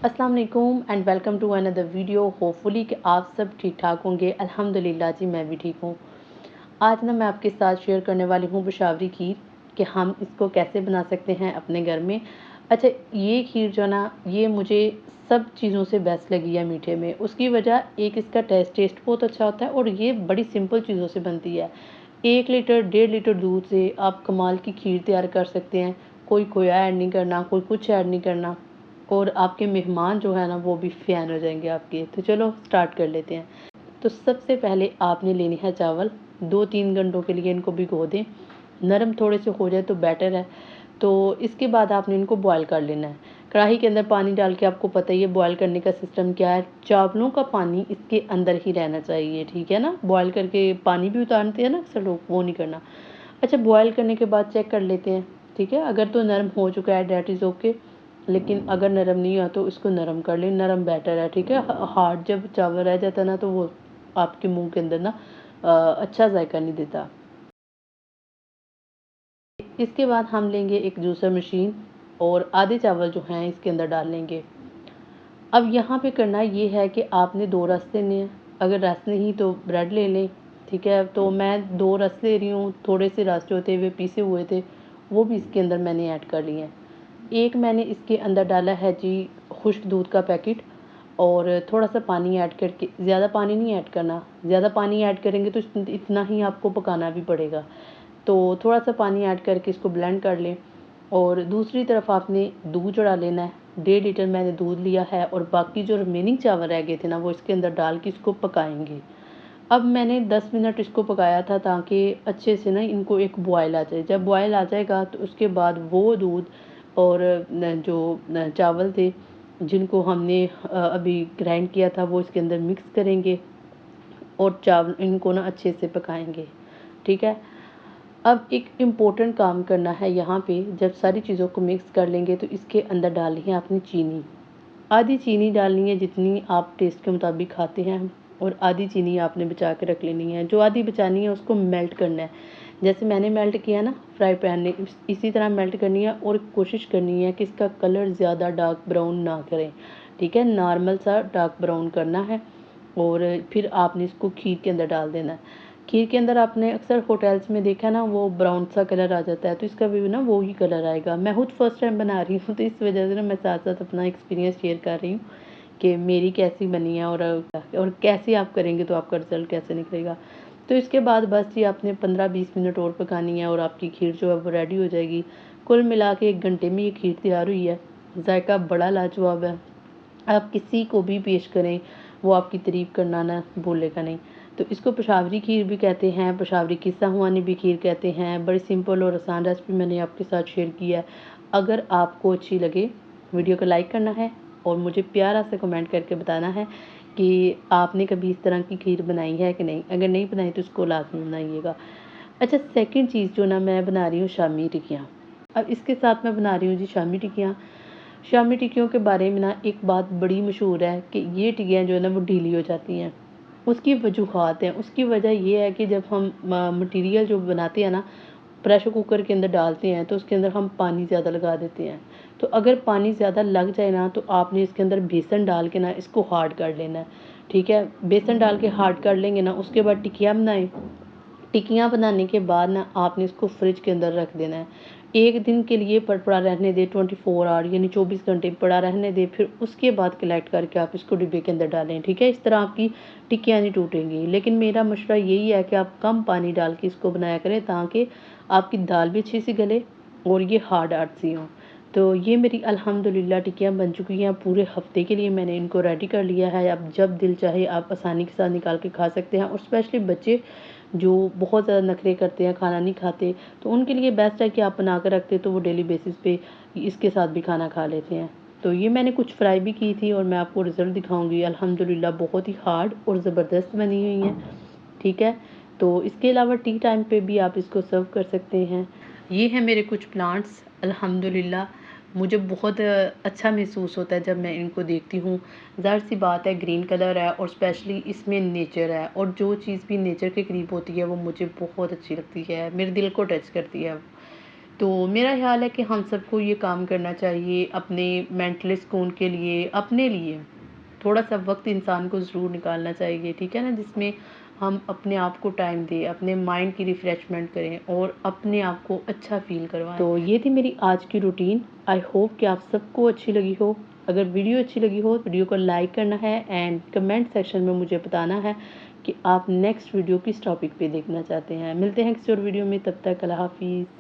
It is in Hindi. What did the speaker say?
अस्सलाम वालेकुम and welcome to another video. Hopefully कि आप सब ठीक ठाक होंगे। अल्हम्दुलिल्लाह जी मैं भी ठीक हूँ। आज ना मैं आपके साथ शेयर करने वाली हूँ पेशावरी खीर कि हम इसको कैसे बना सकते हैं अपने घर में। अच्छा, ये खीर जो ना ये मुझे सब चीज़ों से बेस्ट लगी है मीठे में। उसकी वजह एक इसका टेस्ट बहुत अच्छा होता है और ये बड़ी सिंपल चीज़ों से बनती है। 1 लीटर 1.5 लीटर दूध से आप कमाल की खीर तैयार कर सकते हैं। कोई खोया ऐड नहीं करना, कोई कुछ ऐड नहीं करना, और आपके मेहमान जो है ना वो भी फ़ैन हो जाएंगे आपके। तो चलो स्टार्ट कर लेते हैं। तो सबसे पहले आपने लेनी है चावल। 2-3 घंटों के लिए इनको भिगो दें। नरम थोड़े से हो जाए तो बेटर है। तो इसके बाद आपने इनको बॉयल कर लेना है। कढ़ाई के अंदर पानी डाल के, आपको पता ही है बॉयल करने का सिस्टम क्या है। चावलों का पानी इसके अंदर ही रहना चाहिए, ठीक है ना। बॉयल करके पानी भी उतारते हैं ना अक्सर लोग, वो नहीं करना। अच्छा, बॉयल करने के बाद चेक कर लेते हैं, ठीक है। अगर तो नरम हो चुका है डैट इज़ ओके, लेकिन अगर नरम नहीं हुआ तो इसको नरम कर लें। नरम बेटर है, ठीक है। हार्ड जब चावल रह जाता है ना तो वो आपके मुंह के अंदर ना अच्छा जायका नहीं देता। इसके बाद हम लेंगे एक जूसर मशीन और आधे चावल जो हैं इसके अंदर डाल लेंगे। अब यहाँ पे करना ये है कि आपने 2 रस लेने हैं। अगर रस नहीं तो ब्रेड ले लें, ठीक है। तो मैं 2 रस ले रही हूँ। थोड़े से रस जो थे वे पीसे हुए थे, वो भी इसके अंदर मैंने ऐड कर लिए हैं। एक मैंने इसके अंदर डाला है जी खुश्क दूध का पैकेट, और थोड़ा सा पानी ऐड करके, ज़्यादा पानी नहीं ऐड करना। ज़्यादा पानी ऐड करेंगे तो इतना ही आपको पकाना भी पड़ेगा। तो थोड़ा सा पानी ऐड करके इसको ब्लेंड कर लें। और दूसरी तरफ आपने दूध चढ़ा लेना है। 1.5 लीटर मैंने दूध लिया है और बाकी जो रिमेनिंग चावल रह गए थे ना वो इसके अंदर डाल के इसको पकाएंगे। अब मैंने 10 मिनट इसको पकाया था ताकि अच्छे से ना इनको एक बॉयल आ जाए। जब बॉयल आ जाएगा तो उसके बाद वो दूध और चावल थे जिनको हमने अभी ग्राइंड किया था वो इसके अंदर मिक्स करेंगे और चावल इनको ना अच्छे से पकाएंगे, ठीक है। अब एक इम्पोर्टेंट काम करना है यहाँ पे। जब सारी चीज़ों को मिक्स कर लेंगे तो इसके अंदर डालनी है आपने चीनी। आधी चीनी डालनी है जितनी आप टेस्ट के मुताबिक खाते हैं, और आधी चीनी आपने बचा के रख लेनी है। जो आधी बचानी है उसको मेल्ट करना है। जैसे मैंने मेल्ट किया ना फ्राई पैन ने, इसी तरह मेल्ट करनी है। और कोशिश करनी है कि इसका कलर ज़्यादा डार्क ब्राउन ना करें, ठीक है। नॉर्मल सा डार्क ब्राउन करना है और फिर आपने इसको खीर के अंदर डाल देना है। खीर के अंदर आपने अक्सर होटल्स में देखा ना वो ब्राउन सा कलर आ जाता है, तो इसका भी ना वो ही कलर आएगा। मैं खुद फर्स्ट टाइम बना रही हूँ तो इस वजह से ना मैं साथ साथ अपना एक्सपीरियंस शेयर कर रही हूँ कि मेरी कैसी बनी है और कैसे आप करेंगे तो आपका रिज़ल्ट कैसे निकलेगा। तो इसके बाद बस ये आपने 15-20 मिनट और पकानी है और आपकी खीर जो है वो रेडी हो जाएगी। कुल मिला के 1 घंटे में ये खीर तैयार हुई है। जायका बड़ा लाजवाब है। आप किसी को भी पेश करें वो आपकी तारीफ़ करना ना भूलेगा नहीं। तो इसको पेशावरी खीर भी कहते हैं, पेशावरी किस्सा हुआनी भी खीर कहते हैं। बड़ी सिंपल और आसान रेसिपी मैंने आपके साथ शेयर की है। अगर आपको अच्छी लगे, वीडियो को लाइक करना है और मुझे प्यारा सा कमेंट करके बताना है कि आपने कभी इस तरह की खीर बनाई है कि नहीं। अगर नहीं बनाई तो इसको लाज़मी बनाइएगा। अच्छा, सेकंड चीज़ जो ना मैं बना रही हूँ शामी टिक्कियाँ। अब इसके साथ मैं बना रही हूँ जी शामी टिक्कियाँ। शामी टिक्कियों के बारे में ना एक बात बड़ी मशहूर है कि ये टिक्कियाँ जो है ना वो ढीली हो जाती हैं। उसकी वजूहात हैं। उसकी वजह ये है कि जब हम मटीरियल जो बनाते हैं ना, प्रेशर कुकर के अंदर डालते हैं तो उसके अंदर हम पानी ज़्यादा लगा देते हैं। तो अगर पानी ज़्यादा लग जाए ना तो आपने इसके अंदर बेसन डाल के ना इसको हार्ड कर लेना है, ठीक है। बेसन डाल के हार्ड कर लेंगे ना, उसके बाद टिक्कियाँ बनाएं। टिक्कियाँ बनाने के बाद ना आपने इसको फ्रिज के अंदर रख देना है। 1 दिन के लिए पड़ा रहने दें, 24 आवर यानी 24 घंटे पड़ा रहने दें। फिर उसके बाद कलेक्ट करके आप इसको डिब्बे के अंदर डालें, ठीक है। इस तरह आपकी टिक्कियाँ नहीं टूटेंगी। लेकिन मेरा मशवरा यही है कि आप कम पानी डाल के इसको बनाया करें ताकि आपकी दाल भी अच्छी सी गले और ये हार्ड हार्ड सी हों। तो ये मेरी अल्हम्दुलिल्लाह टिक्कियाँ बन चुकी हैं। पूरे हफ्ते के लिए मैंने इनको रेडी कर लिया है। अब जब दिल चाहे आप आसानी के साथ निकाल के खा सकते हैं। और स्पेशली बच्चे जो बहुत ज़्यादा नखरे करते हैं, खाना नहीं खाते, तो उनके लिए बेस्ट है कि आप बना कर रखते तो वो डेली बेसिस पे इसके साथ भी खाना खा लेते हैं। तो ये मैंने कुछ फ्राई भी की थी और मैं आपको रिज़ल्ट दिखाऊंगी। अल्हम्दुलिल्लाह बहुत ही हार्ड और ज़बरदस्त बनी हुई हैं, ठीक है। तो इसके अलावा टी टाइम पे भी आप इसको सर्व कर सकते हैं। ये हैं मेरे कुछ प्लांट्स। अल्हम्दुलिल्लाह मुझे बहुत अच्छा महसूस होता है जब मैं इनको देखती हूँ। ज़ाहिर सी बात है ग्रीन कलर है और स्पेशली इसमें नेचर है, और जो चीज़ भी नेचर के करीब होती है वो मुझे बहुत अच्छी लगती है, मेरे दिल को टच करती है। तो मेरा ख़्याल है कि हम सबको ये काम करना चाहिए अपने मेंटली सुकून के लिए, अपने लिए। थोड़ा-सा वक़्त इंसान को ज़रूर निकालना चाहिए, ठीक है ना? जिसमें हम अपने आप को टाइम दें, अपने माइंड की रिफ्रेशमेंट करें और अपने आप को अच्छा फ़ील करवाएँ। तो ये थी मेरी आज की रूटीन। आई होप कि आप सबको अच्छी लगी हो। अगर वीडियो अच्छी लगी हो, वीडियो को लाइक करना है एंड कमेंट सेक्शन में मुझे बताना है कि आप नेक्स्ट वीडियो किस टॉपिक पे देखना चाहते हैं। मिलते हैं किसी और वीडियो में, तब तक अल्लाह हाफ़िज़।